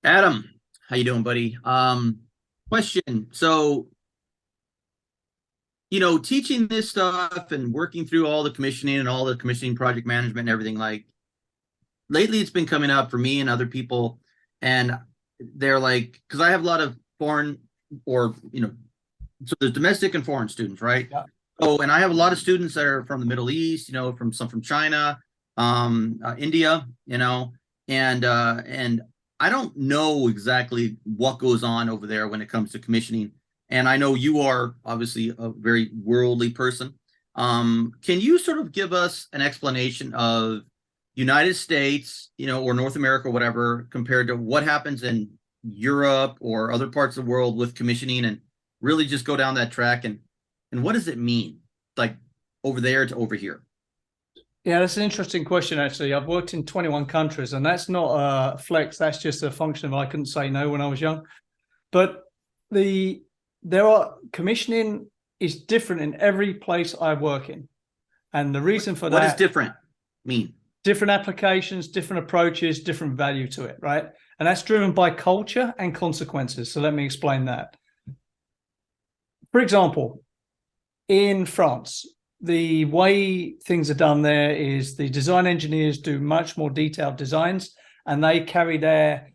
Adam, how you doing, buddy? Question. So, teaching this stuff and working through all the commissioning and all the commissioning project management and everything, like lately it's been coming up for me and other people, and they're like, because I have a lot of foreign or, so there's domestic and foreign students, right? Yeah. Oh, and I have a lot of students that are from the Middle East, from China, India, and I don't know exactly what goes on over there when it comes to commissioning. And I know you are obviously a very worldly person. Can you sort of give us an explanation of United States, or North America, or whatever, compared to what happens in Europe or other parts of the world with commissioning, and really just go down that track and what does it mean, like over there to over here? Yeah, that's an interesting question, actually. I've worked in 21 countries, and that's not a flex. That's just a function of I couldn't say no when I was young. But commissioning is different in every place I work in. And the reason for What does that, different mean? different applications, different approaches, different value to it, right? And that's driven by culture and consequences. So let me explain that. For example, in France, the way things are done there is the design engineers do much more detailed designs, and they carry their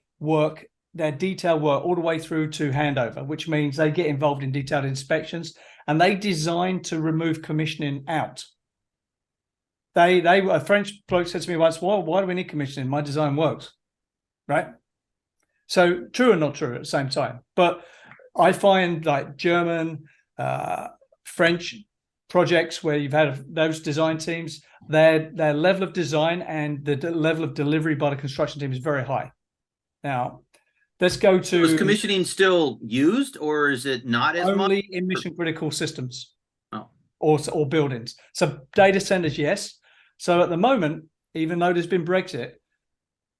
detailed work all the way through to handover, which means they get involved in detailed inspections, and they design to remove commissioning out. A French bloke said to me once, well, why do we need commissioning? My design works, right? So true and not true at the same time. But I find like German, French projects where you've had those design teams, their level of design and the level of delivery by the construction team is very high. Now, let's go to... Is commissioning still used, or is it not as much? Only in mission critical systems. Oh. Or buildings. So data centers, yes. So at the moment, even though there's been Brexit,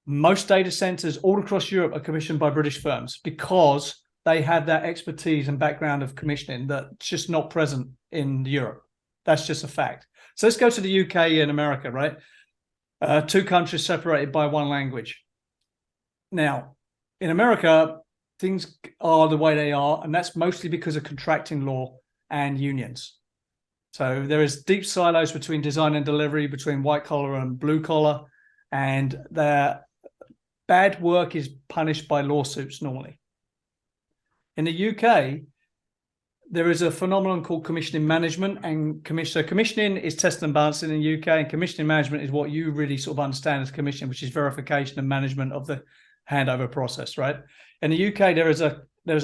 most data centers all across Europe are commissioned by British firms because they have that expertise and background of commissioning that's just not present in Europe. That's just a fact. So let's go to the UK and America, right? Two countries separated by one language. Now, in America, things are the way they are, and that's mostly because of contracting law and unions. So there is deep silos between design and delivery, between white collar and blue collar, and their bad work is punished by lawsuits normally. In the UK, there is a phenomenon called commissioning management, and commissioning is test and balancing in the UK, and commissioning management is what you really sort of understand as commissioning, which is verification and management of the handover process, right? In the UK, there is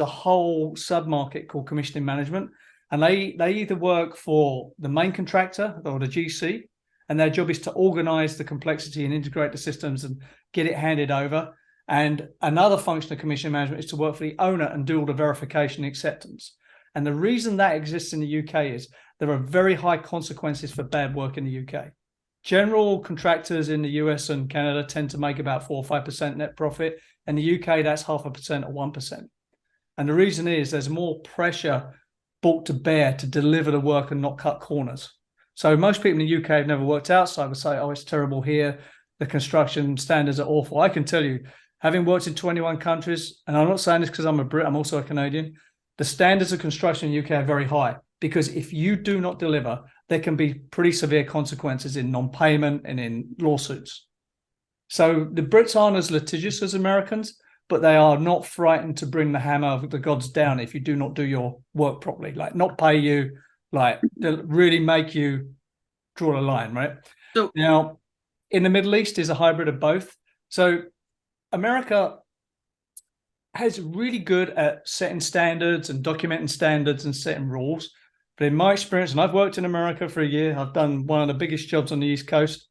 a whole sub-market called commissioning management, and they either work for the main contractor or the GC, and their job is to organize the complexity and integrate the systems and get it handed over. And another function of commissioning management is to work for the owner and do all the verification and acceptance. And the reason that exists in the UK is there are very high consequences for bad work in the UK. General contractors in the US and Canada tend to make about 4 or 5% net profit. In the UK, that's 0.5% or 1%. And the reason is there's more pressure brought to bear to deliver the work and not cut corners. So most people in the UK have never worked outside would say, oh, it's terrible here. The construction standards are awful. I can tell you, having worked in 21 countries, and I'm not saying this because I'm a Brit, I'm also a Canadian, the standards of construction in the UK are very high, because if you do not deliver, there can be pretty severe consequences in non-payment and in lawsuits. So the Brits aren't as litigious as Americans, but they are not frightened to bring the hammer of the gods down if you do not do your work properly, like not pay you, like really make you draw a line, right? So now, in the Middle East is a hybrid of both. So America is really good at setting standards and documenting standards and setting rules. But in my experience, and I've worked in America for a year, I've done one of the biggest jobs on the East Coast.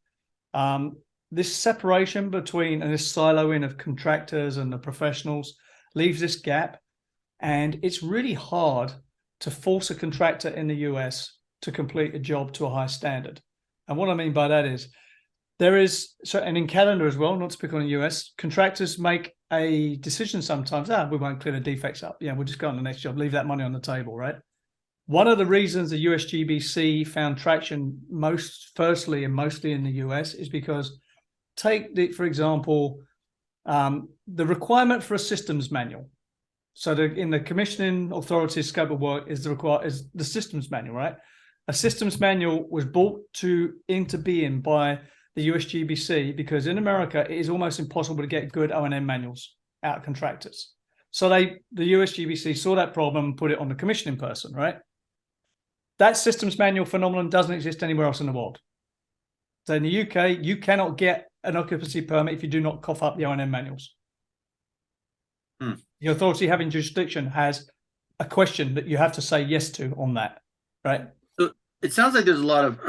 This separation between and this siloing of contractors and the professionals leaves this gap. And it's really hard to force a contractor in the US to complete a job to a high standard. And what I mean by that is and in Canada as well, not to pick on the US, contractors make a decision sometimes, we won't clear the defects up. Yeah, we'll just go on the next job, leave that money on the table, right? One of the reasons the USGBC found traction firstly and mostly in the US is because for example, The requirement for a systems manual. So in the commissioning authority's scope of work is the systems manual, right? A systems manual was brought into being by the USGBC because in America it is almost impossible to get good O&M manuals out of contractors. So the USGBC saw that problem and put it on the commissioning person, right? That systems manual phenomenon doesn't exist anywhere else in the world. So in the UK, you cannot get an occupancy permit if you do not cough up the O&M manuals. The authority having jurisdiction has a question that you have to say yes to on that, right? So it sounds like there's a lot of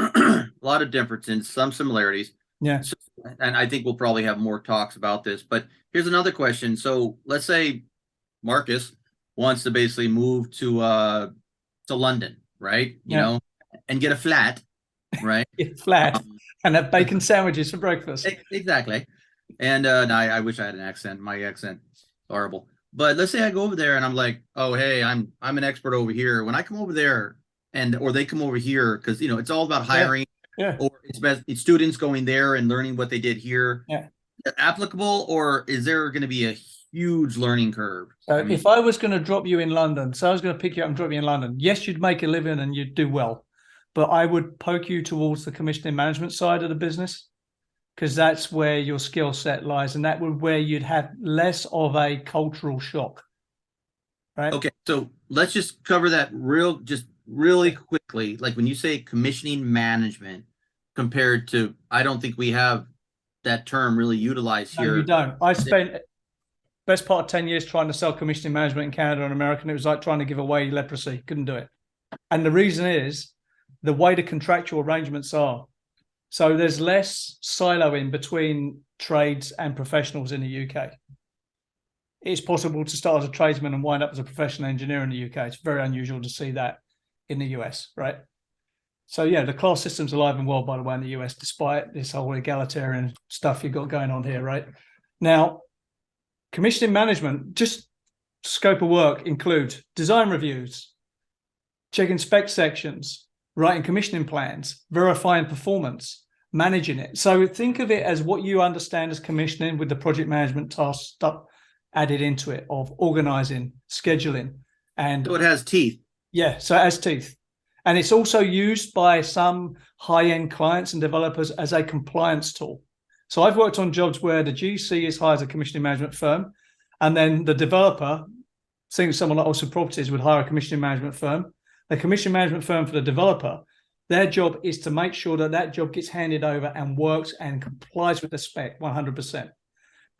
a lot of difference and some similarities. Yeah. So, and I think we'll probably have more talks about this. But here's another question. So let's say Marcus wants to basically move to London, right? You know, and get a flat, right? Flat and have bacon sandwiches for breakfast. Exactly. And no, I wish I had an accent. My accent horrible. But let's say I go over there and I'm like, oh, hey, I'm an expert over here. When I come over there or they come over here, because it's all about hiring, or it's students going there and learning what they did here. Yeah. Applicable, or is there going to be a huge learning curve? So if I was going to drop you in London, so I was going to pick you up and drop you in London, yes, you'd make a living and you'd do well, but I would poke you towards the commissioning management side of the business because that's where your skill set lies, and that would where you'd have less of a cultural shock. Right. Okay, so let's just cover that really quickly. Like when you say commissioning management compared to, I don't think we have that term really utilized here. No, you don't. I spent best part of 10 years trying to sell commissioning management in Canada and America, and it was like trying to give away leprosy. Couldn't do it. And the reason is the way the contractual arrangements are. So there's less siloing between trades and professionals in the UK. It's possible to start as a tradesman and wind up as a professional engineer in the UK. It's very unusual to see that in the US, right? So yeah, the class system's alive and well, by the way, in the US, despite this whole egalitarian stuff you've got going on here, right? Now, commissioning management, just scope of work includes design reviews, checking spec sections, writing commissioning plans, verifying performance, managing it. So think of it as what you understand as commissioning with the project management task stuff added into it of organizing, scheduling. And so it has teeth. Yeah, so it has teeth. And it's also used by some high-end clients and developers as a compliance tool. So I've worked on jobs where the GC is hired as a commissioning management firm, and then the developer, seeing someone like Austin Properties would hire a commissioning management firm. The commissioning management firm for the developer, their job is to make sure that that job gets handed over and works and complies with the spec 100%.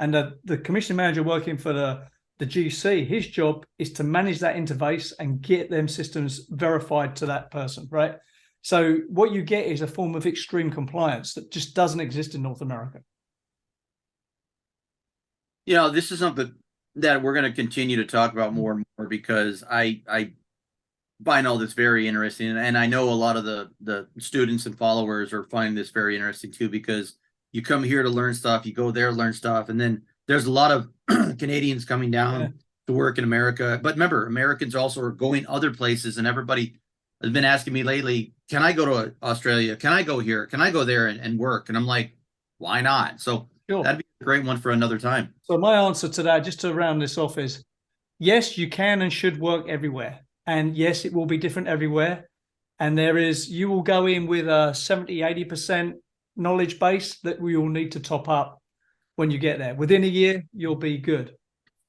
And the commissioning manager working for the GC, his job is to manage that interface and get them systems verified to that person, right? So what you get is a form of extreme compliance that just doesn't exist in North America. This is something that we're going to continue to talk about more and more because I find all this very interesting. And I know a lot of the students and followers are finding this very interesting too, because you come here to learn stuff, you go there, learn stuff. And then there's a lot of Canadians coming down to work in America. But remember, Americans also are going other places, and everybody has been asking me lately, can I go to Australia? Can I go here? Can I go there and work? And I'm like, why not? So that'd be a great one for another time. So my answer to that, just to round this off, is yes, you can and should work everywhere. And yes, it will be different everywhere. And you will go in with a 70, 80% knowledge base that we will need to top up when you get there. Within a year, you'll be good.